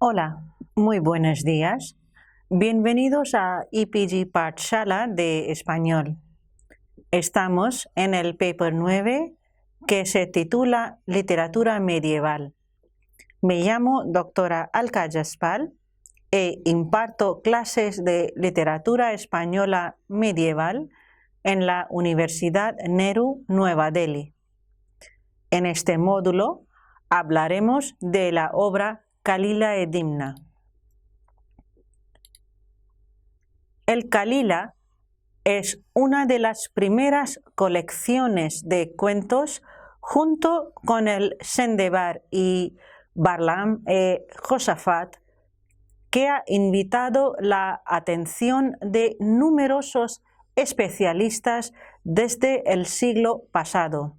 Hola, muy buenos días. Bienvenidos a EPG Pathshala de Español. Estamos en el paper 9 que se titula Literatura Medieval. Me llamo doctora Alka Jaspal e imparto clases de literatura española medieval en la Universidad Nehru, Nueva Delhi. En este módulo hablaremos de la obra Kalila-e-Dimna. El Kalila es una de las primeras colecciones de cuentos junto con el Sendebar y Barlaam-e-Josafat que ha invitado la atención de numerosos especialistas desde el siglo pasado.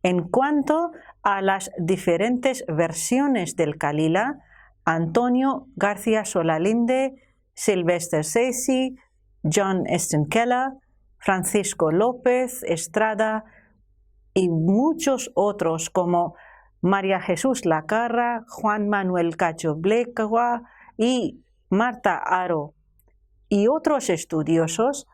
En cuanto a las diferentes versiones del Kalila, Antonio García Solalinde, Sylvester Seyssy, John Esten Keller, Francisco López Estrada y muchos otros como María Jesús Lacarra, Juan Manuel Cacho Blecua y Marta Haro y otros estudiosos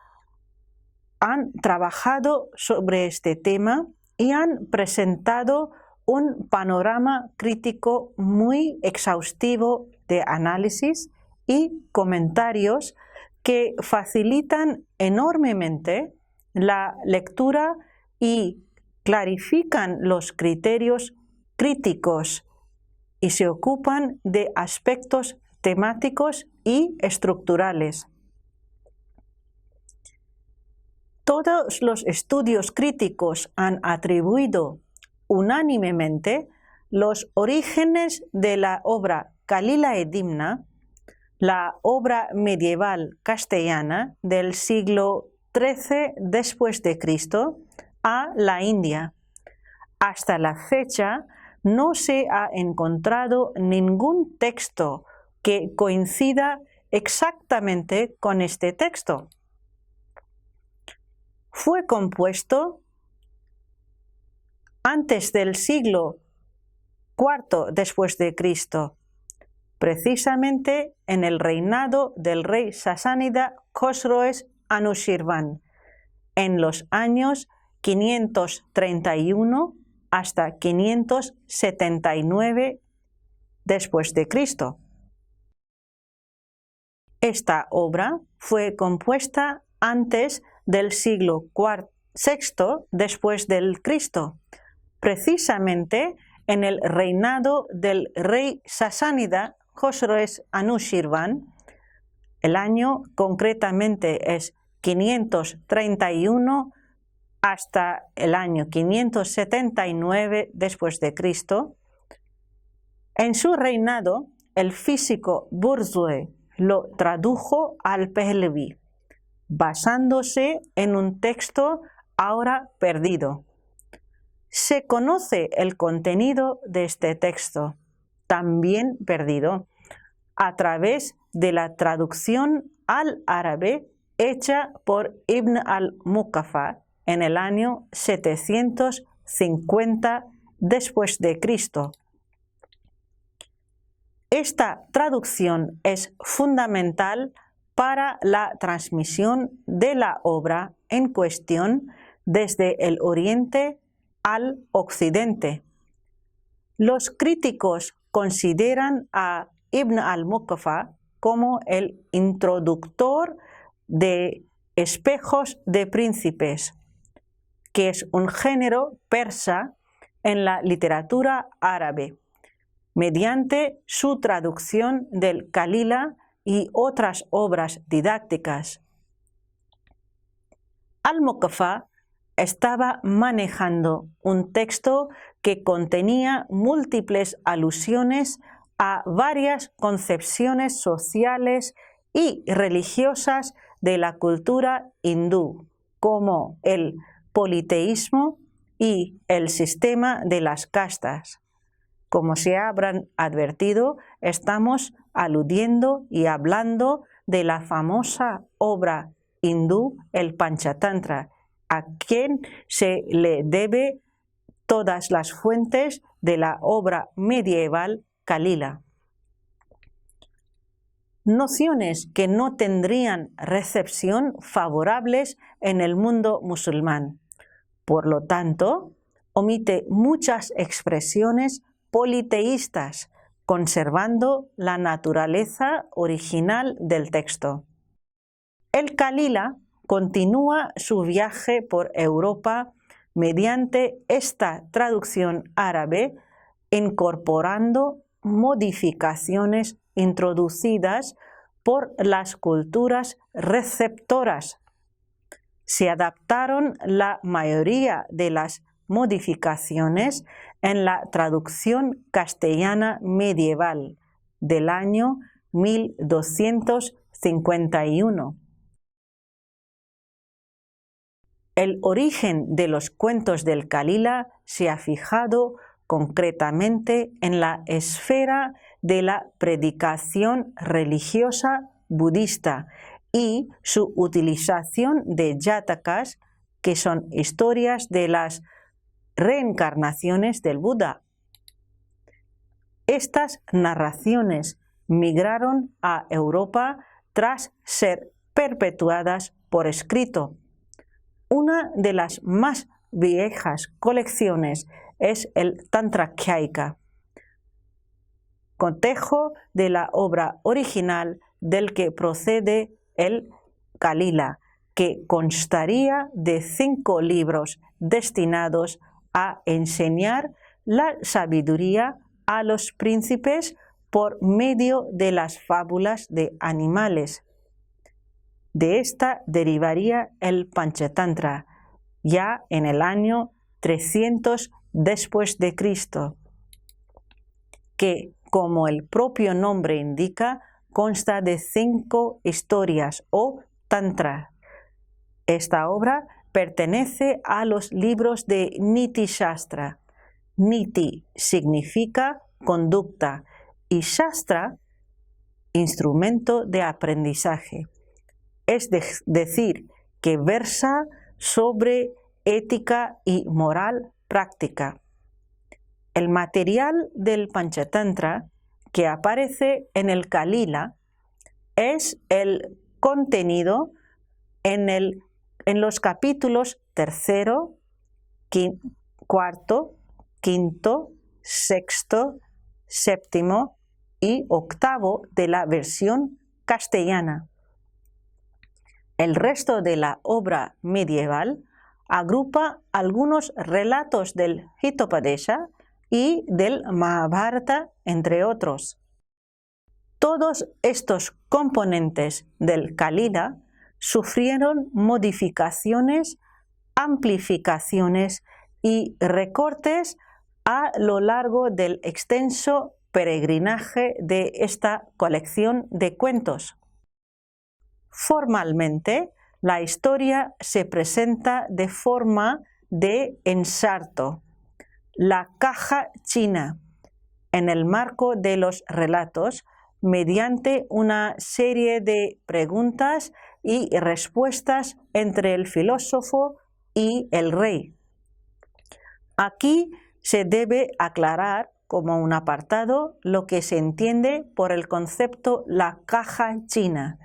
han trabajado sobre este tema y han presentado un panorama crítico muy exhaustivo de análisis y comentarios que facilitan enormemente la lectura y clarifican los criterios críticos y se ocupan de aspectos temáticos y estructurales. Todos los estudios críticos han atribuido unánimemente los orígenes de la obra Kalila-e-Dimna, la obra medieval castellana del siglo XIII después de Cristo, a la India. Hasta la fecha no se ha encontrado ningún texto que coincida exactamente con este texto. Fue compuesto antes del siglo IV después de Cristo, precisamente en el reinado del rey sasánida Khosroes Anushirvan, en los años 531 hasta 579 después de Cristo. Esta obra fue compuesta antes del siglo VI después del Cristo, precisamente en el reinado del rey sasánida Khosroes Anushirvan. El año concretamente es 531 hasta el año 579 después de Cristo. En su reinado, el físico Burzue lo tradujo al Pahlavi, basándose en un texto ahora perdido. Se conoce el contenido de este texto, también perdido, a través de la traducción al árabe hecha por Ibn al-Muqaffa en el año 750 después de Cristo. Esta traducción es fundamental para la transmisión de la obra en cuestión desde el Oriente al Occidente. Los críticos consideran a Ibn al-Muqaffa como el introductor de Espejos de Príncipes, que es un género persa en la literatura árabe, mediante su traducción del Kalila y otras obras didácticas. Al-Muqaffa estaba manejando un texto que contenía múltiples alusiones a varias concepciones sociales y religiosas de la cultura hindú, como el politeísmo y el sistema de las castas. Como se habrán advertido, estamos aludiendo y hablando de la famosa obra hindú, el Panchatantra, a quien se le debe todas las fuentes de la obra medieval Kalila. nociones que no tendrían recepción favorables en el mundo musulmán. Por lo tanto, omite muchas expresiones politeístas, conservando la naturaleza original del texto. El Kalila continúa su viaje por Europa mediante esta traducción árabe, incorporando modificaciones introducidas por las culturas receptoras. Se adaptaron la mayoría de las modificaciones en la traducción castellana medieval del año 1251. El origen de los cuentos del Kalila se ha fijado concretamente en la esfera de la predicación religiosa budista y su utilización de jatakas, que son historias de las reencarnaciones del Buda. Estas narraciones migraron a Europa tras ser perpetuadas por escrito. Una de las más viejas colecciones es el Tantrakyaika, cotejo de la obra original del que procede el Kalila, que constaría de 5 libros destinados a enseñar la sabiduría a los príncipes por medio de las fábulas de animales. De esta derivaría el Panchatantra, ya en el año 300 después de Cristo, que, como el propio nombre indica, consta de 5 historias o tantra. Esta obra pertenece a los libros de Niti Shastra. Niti significa conducta y Shastra, instrumento de aprendizaje. Es decir, que versa sobre ética y moral práctica. El material del Panchatantra que aparece en el Kalila es el contenido en los capítulos 3, 4, 5, 6, 7 y 8 de la versión castellana. El resto de la obra medieval agrupa algunos relatos del Hitopadesha y del Mahabharata, entre otros. Todos estos componentes del Kalila sufrieron modificaciones, amplificaciones y recortes a lo largo del extenso peregrinaje de esta colección de cuentos. Formalmente, la historia se presenta de forma de ensarto, la caja china, en el marco de los relatos, mediante una serie de preguntas y respuestas entre el filósofo y el rey. Aquí se debe aclarar como un apartado lo que se entiende por el concepto la caja china.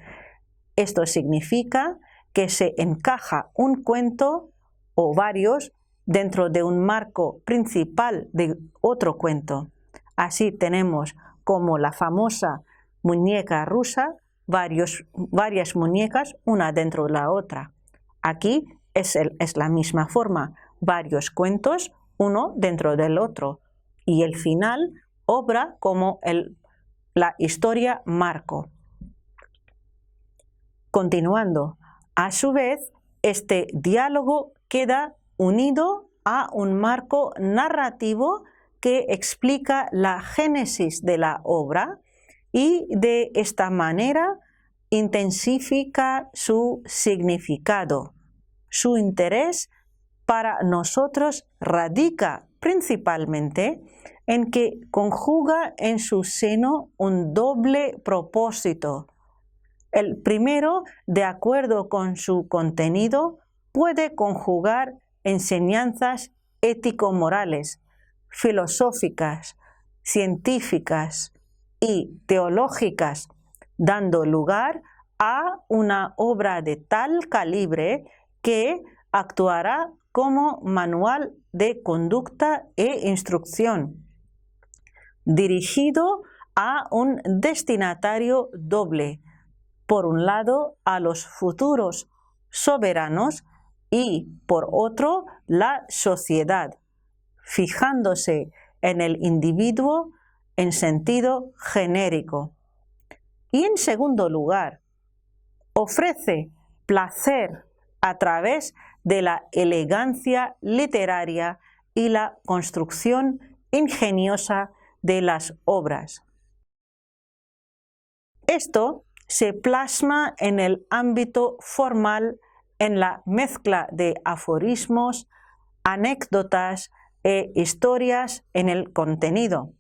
Esto significa que se encaja un cuento o varios dentro de un marco principal de otro cuento. Así tenemos como la famosa muñeca rusa, varias muñecas, una dentro de la otra. Aquí es la misma forma, varios cuentos, uno dentro del otro. Y el final obra como la historia marco. Continuando, a su vez, este diálogo queda unido a un marco narrativo que explica la génesis de la obra y de esta manera intensifica su significado. Su interés para nosotros radica principalmente en que conjuga en su seno un doble propósito. El primero, de acuerdo con su contenido, puede conjugar enseñanzas ético-morales, filosóficas, científicas y teológicas dando lugar a una obra de tal calibre que actuará como manual de conducta e instrucción, dirigido a un destinatario doble, por un lado a los futuros soberanos y por otro la sociedad, fijándose en el individuo en sentido genérico. Y en segundo lugar, ofrece placer a través de la elegancia literaria y la construcción ingeniosa de las obras. Esto se plasma en el ámbito formal en la mezcla de aforismos, anécdotas e historias en el contenido.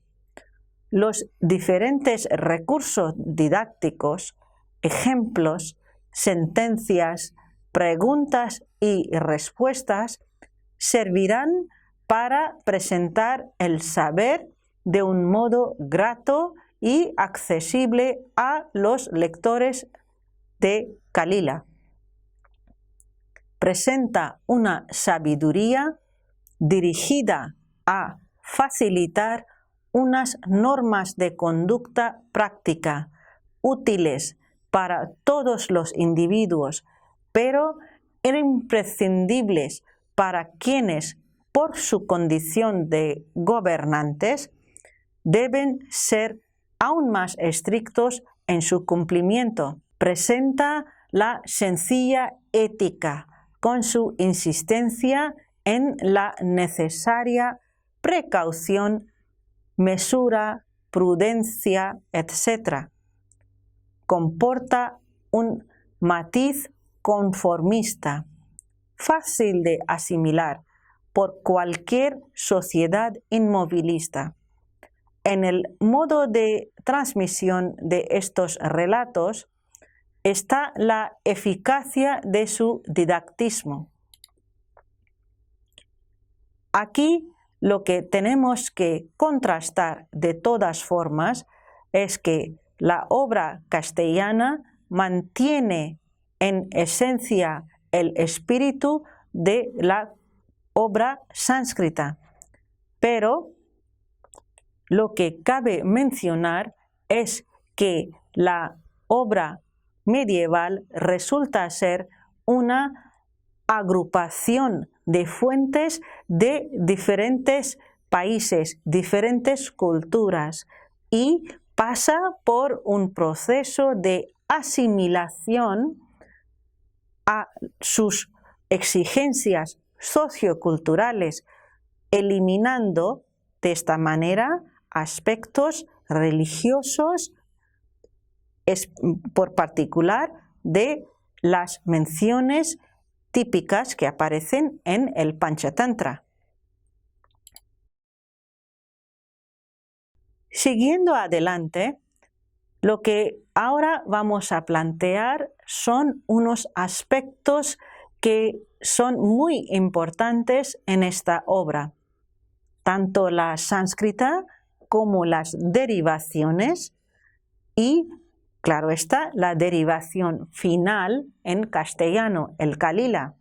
Los diferentes recursos didácticos, ejemplos, sentencias, preguntas y respuestas servirán para presentar el saber de un modo grato y accesible a los lectores de Kalila. Presenta una sabiduría dirigida a facilitar unas normas de conducta práctica útiles para todos los individuos, pero imprescindibles para quienes, por su condición de gobernantes, deben ser aún más estrictos en su cumplimiento. Presenta la sencilla ética con su insistencia en la necesaria precaución, mesura, prudencia, etc. Comporta un matiz conformista, fácil de asimilar por cualquier sociedad inmovilista. En el modo de transmisión de estos relatos está la eficacia de su didactismo. Aquí lo que tenemos que contrastar de todas formas es que la obra castellana mantiene en esencia el espíritu de la obra sánscrita, pero lo que cabe mencionar es que la obra medieval resulta ser una agrupación de fuentes de diferentes países, diferentes culturas, y pasa por un proceso de asimilación a sus exigencias socioculturales, eliminando de esta manera aspectos religiosos, por particular de las menciones típicas que aparecen en el Panchatantra. Siguiendo adelante, lo que ahora vamos a plantear son unos aspectos que son muy importantes en esta obra, tanto la sánscrita como las derivaciones y, claro está, la derivación final en castellano, el Kalila.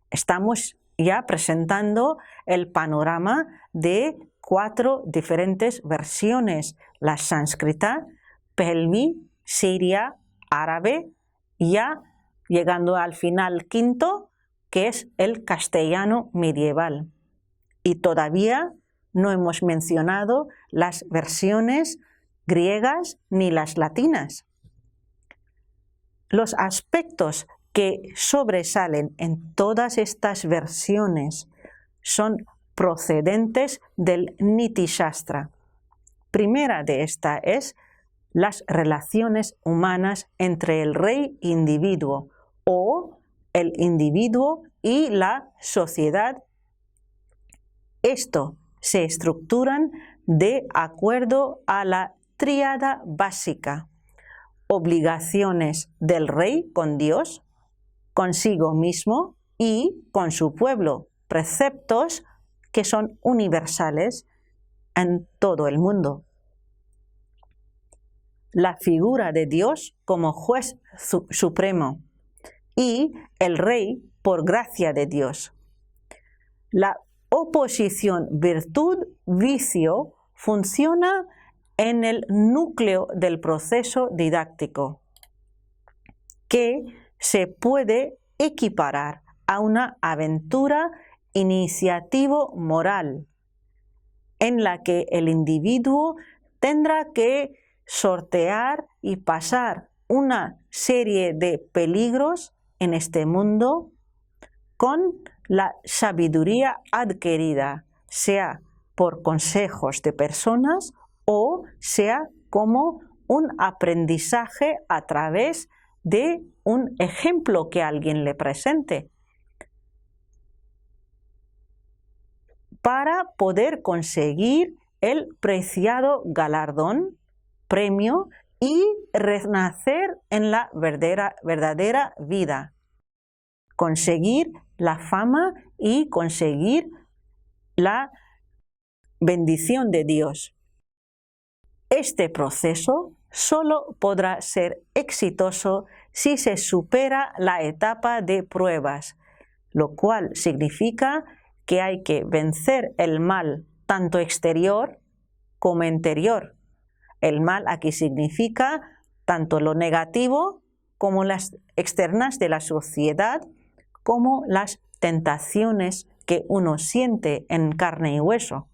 Estamos ya presentando el panorama de 4 diferentes versiones: la sánscrita, Pelmi, siria, árabe, ya llegando al final quinto, que es el castellano medieval. Y todavía no hemos mencionado las versiones griegas ni las latinas. Los aspectos que sobresalen en todas estas versiones son procedentes del Niti Shastra. Primera de esta es las relaciones humanas entre el rey e individuo, o el individuo y la sociedad. Esto se estructuran de acuerdo a la tríada básica: obligaciones del rey con Dios, consigo mismo y con su pueblo, preceptos que son universales en todo el mundo. la figura de Dios como juez supremo y el rey por gracia de Dios. La oposición virtud-vicio funciona en el núcleo del proceso didáctico, que se puede equiparar a una aventura iniciativo-moral, en la que el individuo tendrá que sortear y pasar una serie de peligros en este mundo con la sabiduría adquirida, sea por consejos de personas o sea como un aprendizaje a través de un ejemplo que alguien le presente, para poder conseguir el preciado galardón, premio y renacer en la verdadera vida, conseguir la fama y conseguir la bendición de Dios. Este proceso solo podrá ser exitoso si se supera la etapa de pruebas, lo cual significa que hay que vencer el mal tanto exterior como interior. El mal aquí significa tanto lo negativo como las externas de la sociedad, como las tentaciones que uno siente en carne y hueso.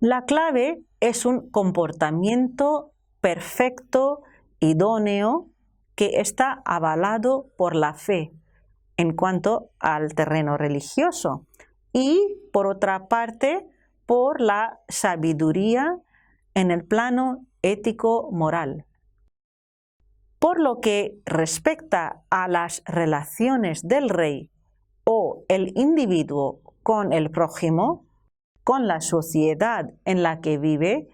La clave es un comportamiento perfecto, idóneo, que está avalado por la fe en cuanto al terreno religioso y, por otra parte, por la sabiduría en el plano ético-moral. Por lo que respecta a las relaciones del rey o el individuo con el prójimo, con la sociedad en la que vive,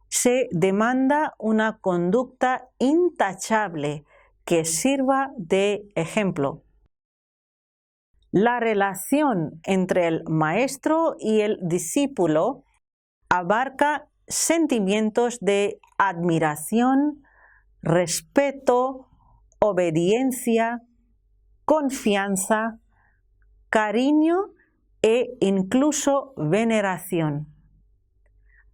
se demanda una conducta intachable que sirva de ejemplo. La relación entre el maestro y el discípulo abarca sentimientos de admiración, respeto, obediencia, confianza, cariño e incluso veneración.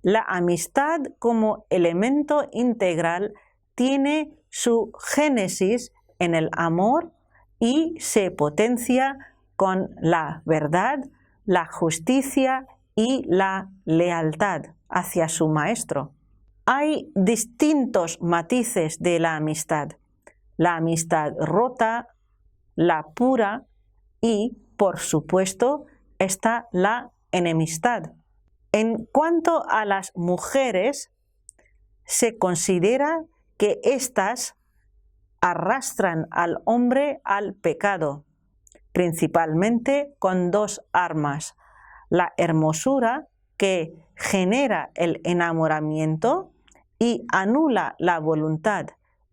La amistad como elemento integral tiene su génesis en el amor y se potencia con la verdad, la justicia y la lealtad hacia su maestro. Hay distintos matices de la amistad: la amistad rota, la pura y, por supuesto, está la enemistad. En cuanto a las mujeres, se considera que éstas arrastran al hombre al pecado, principalmente con dos armas: la hermosura, que genera el enamoramiento y anula la voluntad,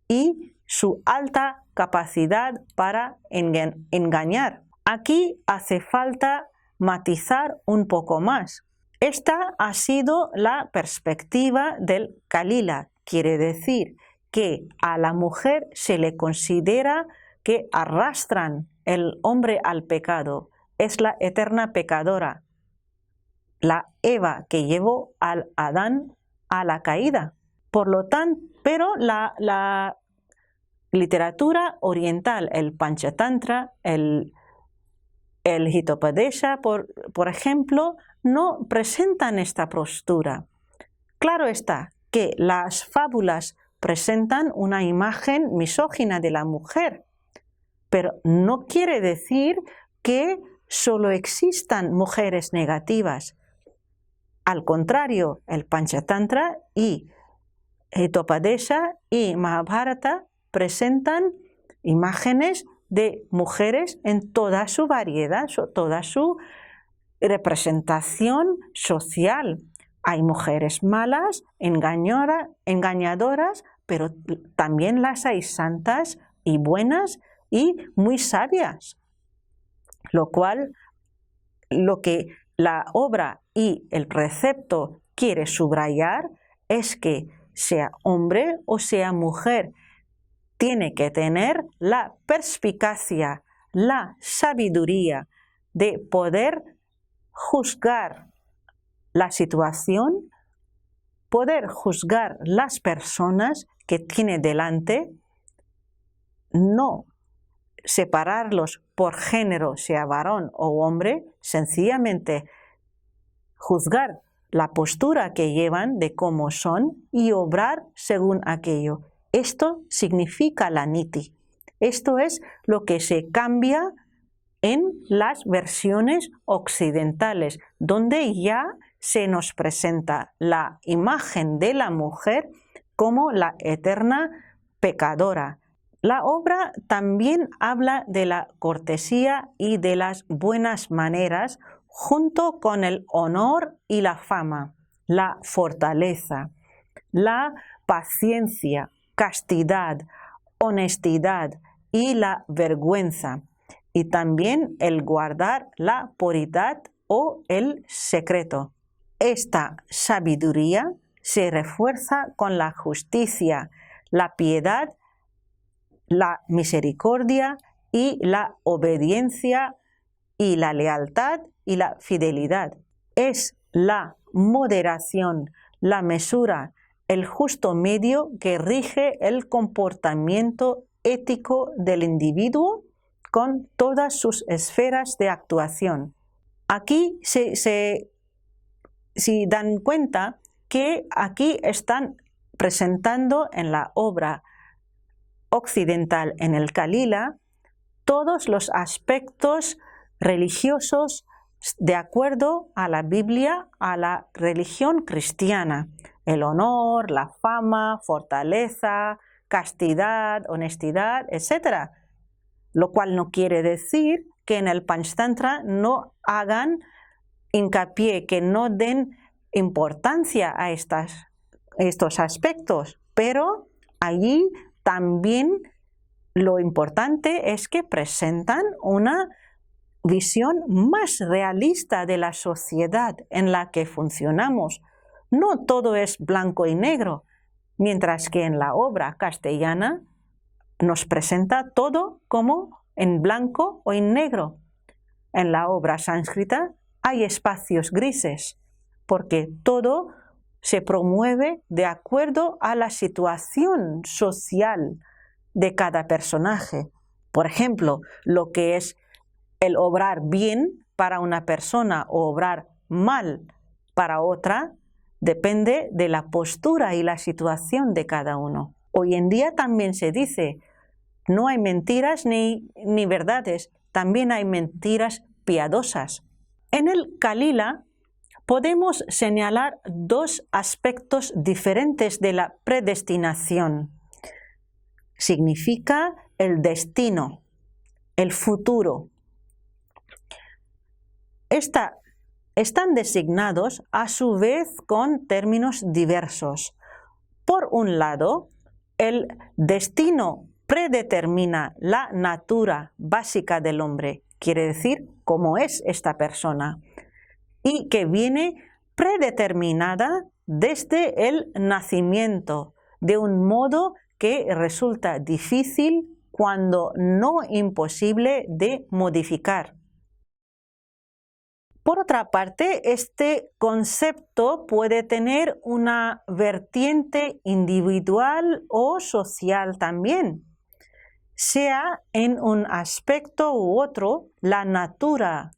y su alta capacidad para engañar. Aquí hace falta matizar un poco más. Esta ha sido la perspectiva del Kalila. Quiere decir que a la mujer se le considera que arrastran el hombre al pecado. Es la eterna pecadora, la Eva que llevó al Adán a la caída. Por lo tanto, pero la literatura oriental, el Panchatantra, el Hitopadesha, por ejemplo, no presentan esta postura. Claro está que las fábulas presentan una imagen misógina de la mujer, pero no quiere decir que solo existan mujeres negativas. Al contrario, el Panchatantra y Hitopadesha y Mahabharata presentan imágenes de mujeres en toda su variedad, toda su representación social. Hay mujeres malas, engañadoras, pero también las hay santas y buenas y muy sabias. Lo que la obra y el precepto quiere subrayar es que sea hombre o sea mujer, tiene que tener la perspicacia, la sabiduría de poder juzgar la situación, poder juzgar las personas que tiene delante, no separarlos por género, sea varón o hombre, sencillamente juzgar la postura que llevan de cómo son y obrar según aquello. Esto significa la niti. Esto es lo que se cambia en las versiones occidentales, donde ya se nos presenta la imagen de la mujer como la eterna pecadora. La obra también habla de la cortesía y de las buenas maneras junto con el honor y la fama, la fortaleza, la paciencia, castidad, honestidad y la vergüenza, y también el guardar la puridad o el secreto. Esta sabiduría se refuerza con la justicia, la piedad, la misericordia y la obediencia y la lealtad y la fidelidad. Es la moderación, la mesura, el justo medio que rige el comportamiento ético del individuo con todas sus esferas de actuación. Aquí se dan cuenta que aquí están presentando en la obra occidental, en el Kalila, todos los aspectos religiosos de acuerdo a la Biblia, a la religión cristiana: el honor, la fama, fortaleza, castidad, honestidad, etc. Lo cual no quiere decir que en el Panchtantra no hagan hincapié, que no den importancia a estos aspectos, pero allí también lo importante es que presentan una visión más realista de la sociedad en la que funcionamos. No todo es blanco y negro, mientras que en la obra castellana nos presenta todo como en blanco o en negro. En la obra sánscrita hay espacios grises, porque todo se promueve de acuerdo a la situación social de cada personaje. Por ejemplo, lo que es el obrar bien para una persona o obrar mal para otra depende de la postura y la situación de cada uno. Hoy en día también se dice, no hay mentiras ni verdades, también hay mentiras piadosas. En el Kalila podemos señalar dos aspectos diferentes de la predestinación. Significa el destino, el futuro. Están designados a su vez con términos diversos. Por un lado, el destino predetermina la natura básica del hombre, quiere decir cómo es esta persona, y que viene predeterminada desde el nacimiento, de un modo que resulta difícil, cuando no imposible, de modificar. Por otra parte, este concepto puede tener una vertiente individual o social también. Sea en un aspecto u otro, la natura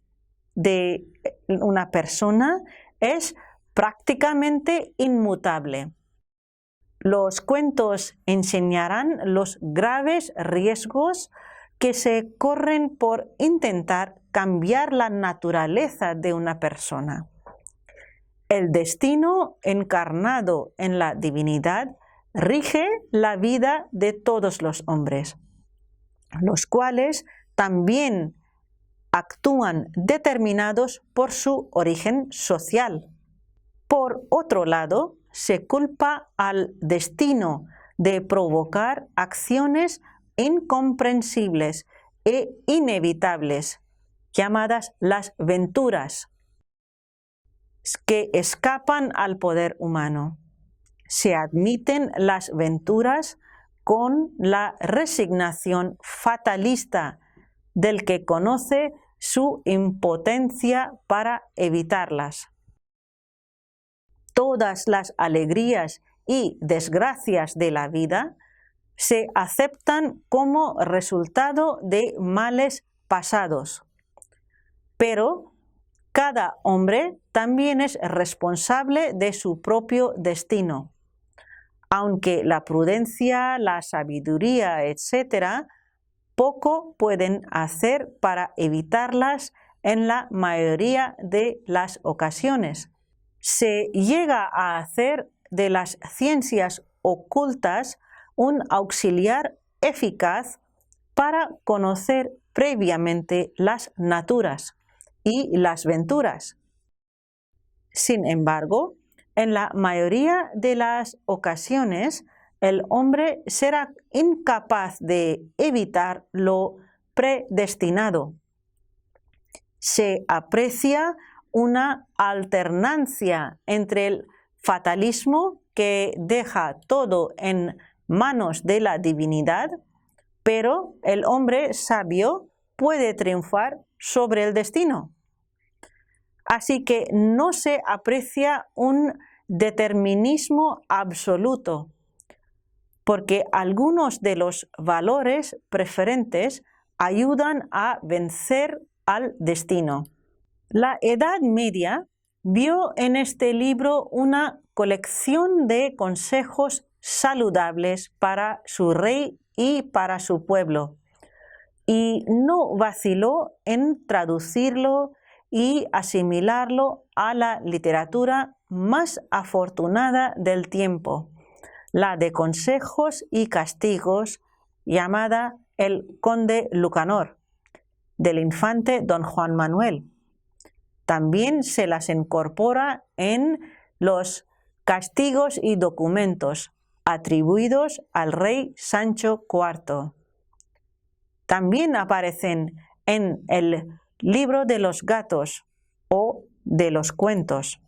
de una persona es prácticamente inmutable. Los cuentos enseñarán los graves riesgos que se corren por intentar cambiar la naturaleza de una persona. El destino encarnado en la divinidad rige la vida de todos los hombres, los cuales también actúan determinados por su origen social. Por otro lado, se culpa al destino de provocar acciones incomprensibles e inevitables, llamadas las venturas, que escapan al poder humano. se admiten las venturas con la resignación fatalista del que conoce su impotencia para evitarlas. Todas las alegrías y desgracias de la vida se aceptan como resultado de males pasados, pero cada hombre también es responsable de su propio destino, aunque la prudencia, la sabiduría, etc., poco pueden hacer para evitarlas en la mayoría de las ocasiones. Se llega a hacer de las ciencias ocultas un auxiliar eficaz para conocer previamente las naturas y las venturas. Sin embargo, en la mayoría de las ocasiones, el hombre será incapaz de evitar lo predestinado. Se aprecia una alternancia entre el fatalismo, que deja todo en manos de la divinidad, pero el hombre sabio puede triunfar sobre el destino. Así que no se aprecia un determinismo absoluto, porque algunos de los valores preferentes ayudan a vencer al destino. La Edad Media vio en este libro una colección de consejos saludables para su rey y para su pueblo, y no vaciló en traducirlo y asimilarlo a la literatura más afortunada del tiempo, la de consejos y castigos, llamada El Conde Lucanor, del infante don Juan Manuel. También se las incorpora en los castigos y documentos atribuidos al rey Sancho IV. También aparecen en el libro de los gatos o de los cuentos.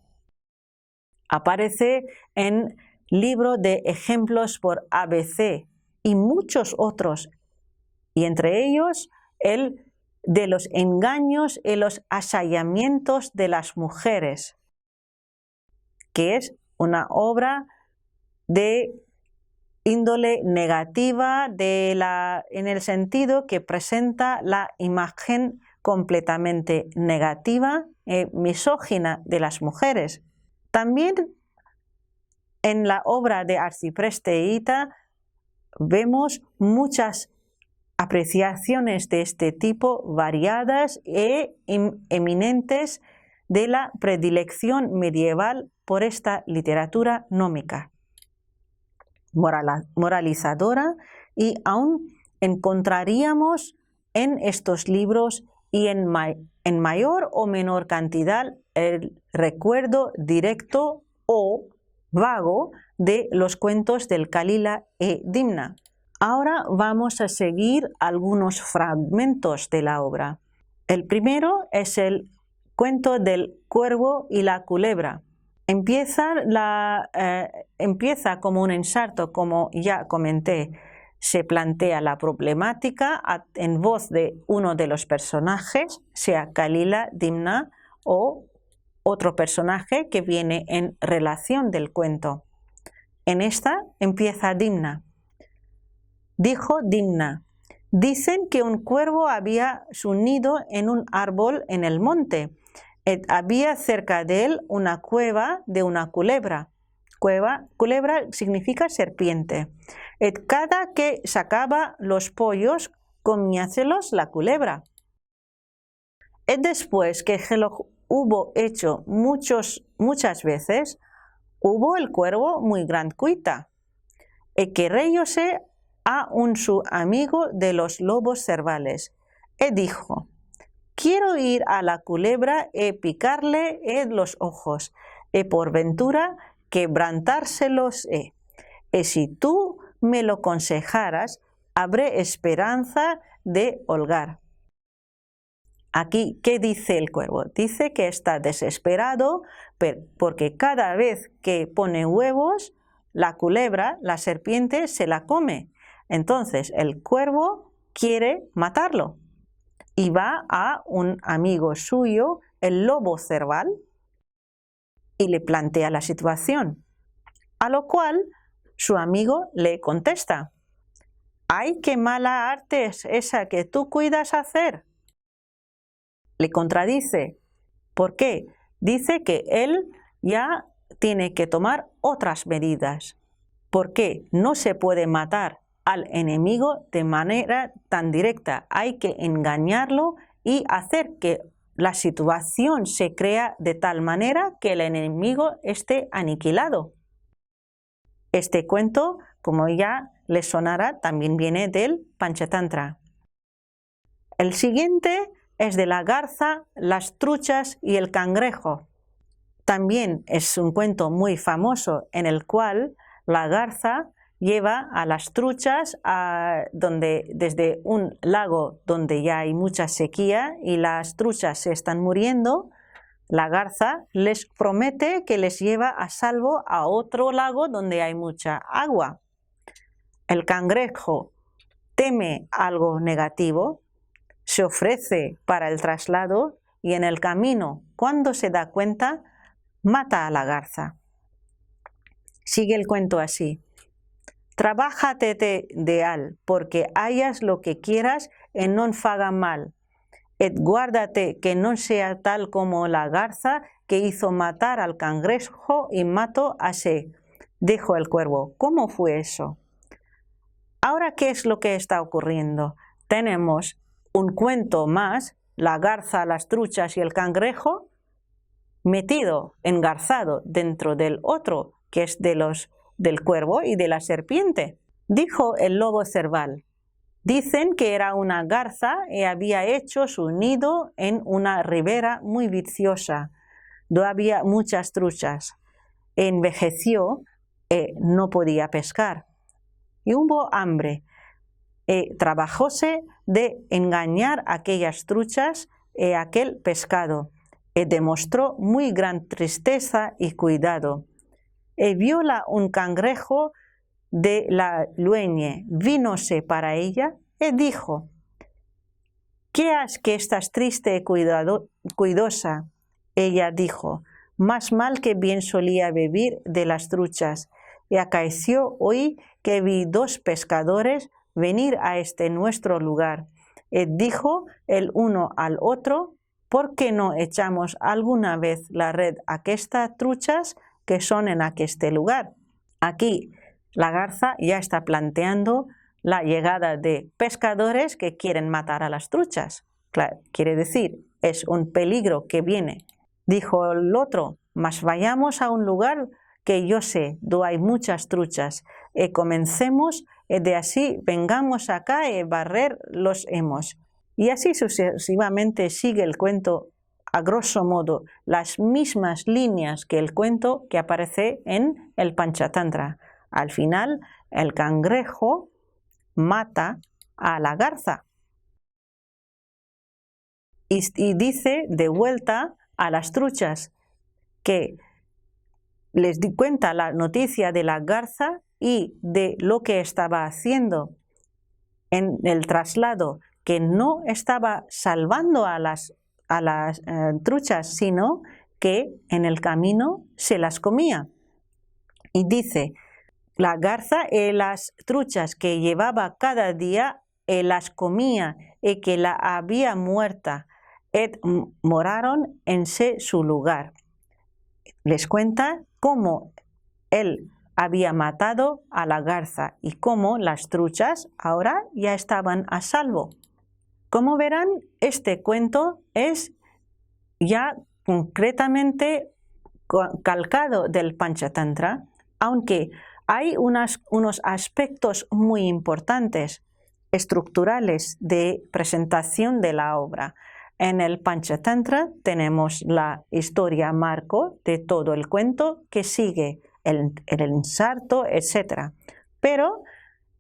Aparece en libro de ejemplos por ABC y muchos otros, y entre ellos el de los engaños y los asallamientos de las mujeres, que es una obra de índole negativa en el sentido que presenta la imagen completamente negativa y misógina de las mujeres. También en la obra de Arcipreste Ita vemos muchas apreciaciones de este tipo variadas e eminentes de la predilección medieval por esta literatura nómica, moralizadora, y aún encontraríamos en estos libros y en mayor o menor cantidad el recuerdo directo o vago de los cuentos del Calila e Dimna. Ahora vamos a seguir algunos fragmentos de la obra. El primero es el cuento del cuervo y la culebra. Empieza como un ensarto, como ya comenté. Se plantea la problemática en voz de uno de los personajes, sea Calila, Dimna o otro personaje que viene en relación del cuento. En esta empieza Dimna. Dijo Dimna: dicen que un cuervo había su nido en un árbol en el monte. Había cerca de él una cueva de una culebra. Culebra significa serpiente. Cada que sacaba los pollos, comíaselos la culebra. Después que se lo hubo hecho muchas veces, hubo el cuervo muy gran cuita, querréyose a un su amigo de los lobos cervales, dijo: quiero ir a la culebra picarle los ojos, por ventura quebrantárselos si tú me lo aconsejaras, habré esperanza de holgar. Aquí, ¿qué dice el cuervo? Dice que está desesperado porque cada vez que pone huevos la culebra, la serpiente, se la come. Entonces el cuervo quiere matarlo y va a un amigo suyo, el lobo cerval, y le plantea la situación, a lo cual su amigo le contesta: ¡ay, qué mala arte es esa que tú cuidas hacer! Le contradice. ¿Por qué? Dice que él ya tiene que tomar otras medidas, porque no se puede matar al enemigo de manera tan directa. Hay que engañarlo y hacer que la situación se crea de tal manera que el enemigo esté aniquilado. Este cuento, como ya les sonará, también viene del Panchatantra. El siguiente es de la garza, las truchas y el cangrejo. También es un cuento muy famoso en el cual la garza lleva a las truchas desde un lago donde ya hay mucha sequía y las truchas se están muriendo. La garza les promete que les lleva a salvo a otro lago donde hay mucha agua. El cangrejo teme algo negativo, se ofrece para el traslado y en el camino, cuando se da cuenta, mata a la garza. Sigue el cuento así: trabájate de al, porque hayas lo que quieras e non faga mal. Et guárdate que no sea tal como la garza que hizo matar al cangrejo y mató a se. Dijo el cuervo: ¿cómo fue eso? Ahora, ¿qué es lo que está ocurriendo? Tenemos un cuento más, la garza, las truchas y el cangrejo, metido, engarzado dentro del otro, que es del cuervo y de la serpiente. Dijo el lobo cerval: dicen que era una garza y había hecho su nido en una ribera muy viciosa, donde había muchas truchas. Envejeció y no podía pescar. Y hubo hambre. Trabajóse de engañar a aquellas truchas y aquel pescado. Y demostró muy gran tristeza y cuidado. Y viola un cangrejo de la lueñe, vínose para ella y dijo: ¿qué has que estás triste y cuidosa? Ella dijo: más mal que bien solía vivir de las truchas, y acaeció hoy que vi 2 pescadores venir a este nuestro lugar. Y dijo el uno al otro: ¿por qué no echamos alguna vez la red a estas truchas que son en aqueste lugar? Aquí la garza ya está planteando la llegada de pescadores que quieren matar a las truchas. Claro, quiere decir, es un peligro que viene. Dijo el otro: mas vayamos a un lugar que yo sé, donde hay muchas truchas, y comencemos, y de así vengamos acá y barrer los hemos. Y así sucesivamente sigue el cuento, a grosso modo, las mismas líneas que el cuento que aparece en el Panchatantra. Al final, el cangrejo mata a la garza y dice de vuelta a las truchas que les di cuenta la noticia de la garza y de lo que estaba haciendo en el traslado, que no estaba salvando a las truchas, sino que en el camino se las comía. Y dice: la garza y las truchas que llevaba cada día las comía y que la había muerta, et moraron en su lugar. Les cuenta cómo él había matado a la garza y cómo las truchas ahora ya estaban a salvo. Como verán, este cuento es ya concretamente calcado del Panchatantra, aunque hay unos aspectos muy importantes, estructurales, de presentación de la obra. En el Panchatantra tenemos la historia marco de todo el cuento que sigue el ensarto, etc. Pero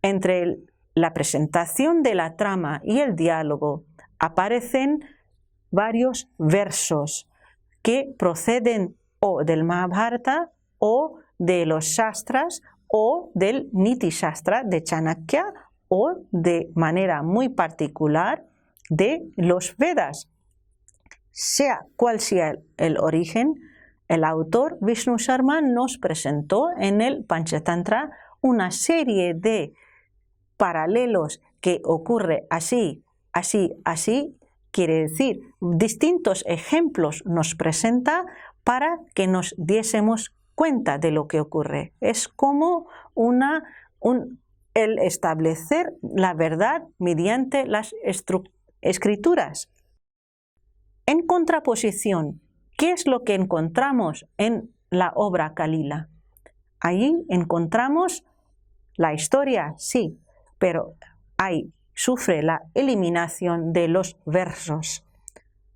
entre la presentación de la trama y el diálogo aparecen varios versos que proceden o del Mahabharata o de los Shastras o del Niti Shastra de Chanakya o de manera muy particular de los Vedas. Sea cual sea el origen, el autor Vishnu Sharma nos presentó en el Panchatantra una serie de paralelos que ocurre así, así, así, quiere decir, distintos ejemplos nos presenta para que nos diésemos cuenta de lo que ocurre. Es como el establecer la verdad mediante las escrituras. En contraposición, ¿qué es lo que encontramos en la obra Kalila? Allí encontramos la historia, sí, pero ahí sufre la eliminación de los versos.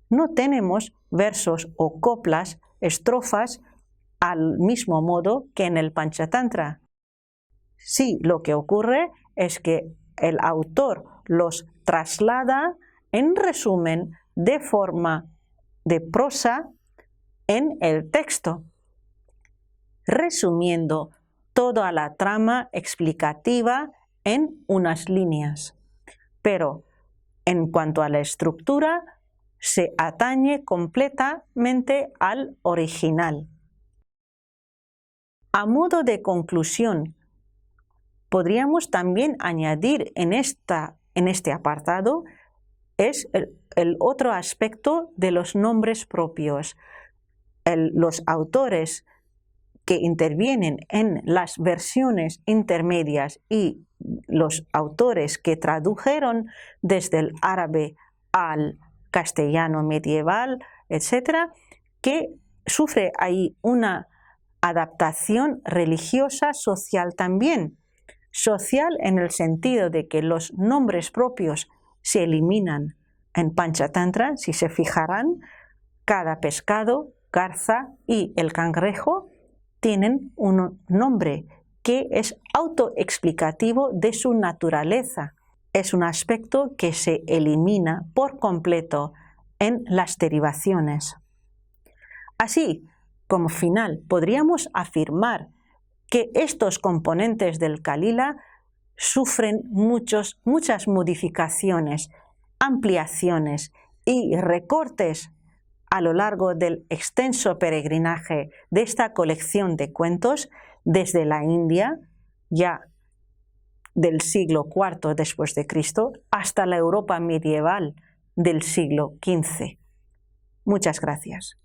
No tenemos versos o coplas, estrofas, al mismo modo que en el Panchatantra. Sí, lo que ocurre es que el autor los traslada en resumen de forma de prosa en el texto, resumiendo toda la trama explicativa en unas líneas. Pero en cuanto a la estructura, se atañe completamente al original. A modo de conclusión, podríamos también añadir en este apartado es el otro aspecto de los nombres propios. Los autores que intervienen en las versiones intermedias y los autores que tradujeron desde el árabe al castellano medieval, etc., que sufre ahí una adaptación religiosa social también. Social en el sentido de que los nombres propios se eliminan en Panchatantra, si se fijarán, cada pescado, garza y el cangrejo tienen un nombre que es autoexplicativo de su naturaleza. Es un aspecto que se elimina por completo en las derivaciones. Así, como final, podríamos afirmar que estos componentes del Kalila sufren muchas modificaciones, ampliaciones y recortes a lo largo del extenso peregrinaje de esta colección de cuentos desde la India, ya del siglo IV después de Cristo, hasta la Europa medieval del siglo XV. Muchas gracias.